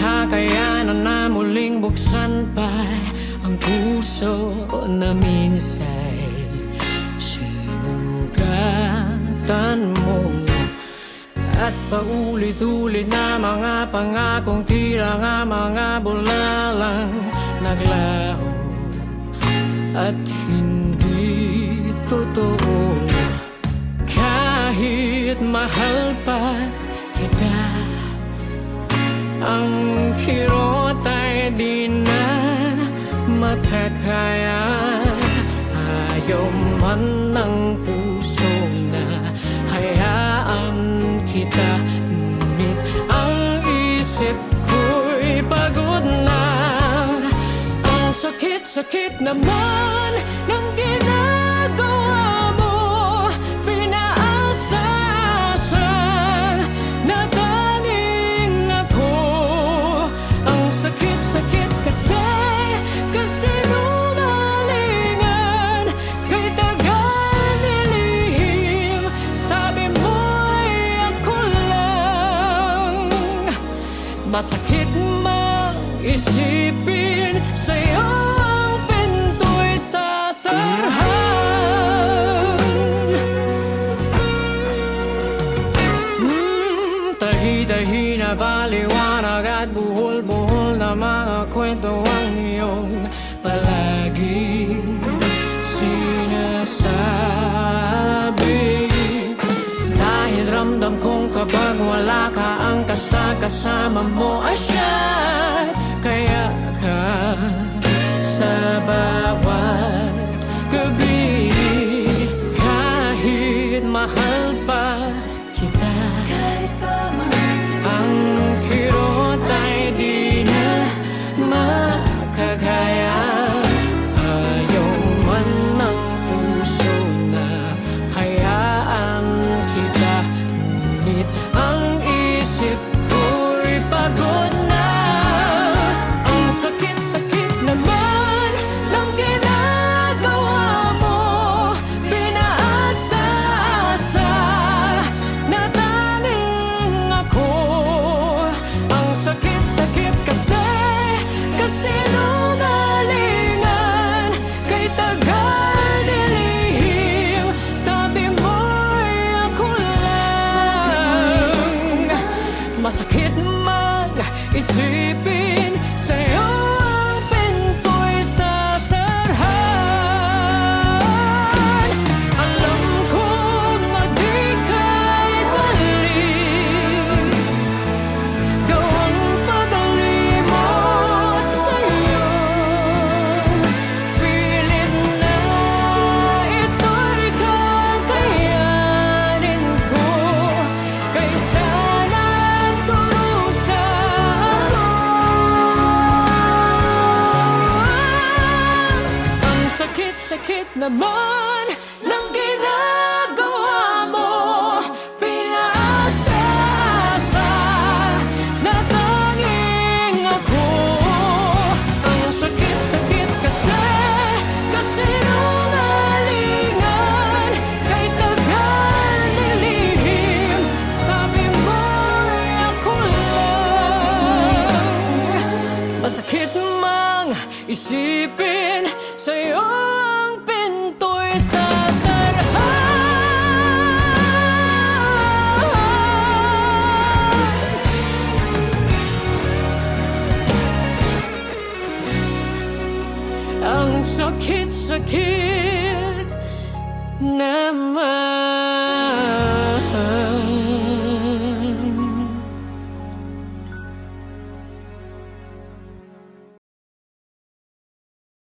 kakayanan na muling buksan pa ang puso na minsa'y sinugatan mo. At paulit-ulit na mga pangakong tila nga mga bulalang naglaho at hindi totoo. Kahit mahal pa kita, ang kirot ay di na matakaya. Ayaw man ng puso na hayaan kita, ngunit ang isip ko'y pagod na. Ang sakit-sakit naman ng ginagawa mo, pinaasa-asa na tanging ako. Ang sakit-sakit kasi sinungalingan, kay tagal nilihim, sabi mo'y ako lang. Masakit mang isipin, sa'yo ang pinto'y sasarhan. Tahi-tahi na baliwanag at buhol-buhol na mga kwento ang iyong palagi sinasabi. Dahil ramdam kong kapag wala ka, ang kasama mo ay siya. Kaya ka sa bawat gabi, kahit mahal pa kita, ang kirot ay di na makakaya. Ayaw man ng puso na hayaan kita, ngunit ang isip ko'y pagod na. Ang sakit-sakit naman ng ginagawa mo, pinaasa-asa na tanging ako. Ang sakit-sakit kasi sinungalingan, kay tagal nilihim, sabi mo'y ako lang. Masakit man isipin, sa'yo ang pinto'y sasarhan. Alam kong di ka'y dali, gawang pagalimot sa'yo. Pilit na ito'y kakayanin ko, kaysa nagdurusa ako. Ang sakit-sakit naman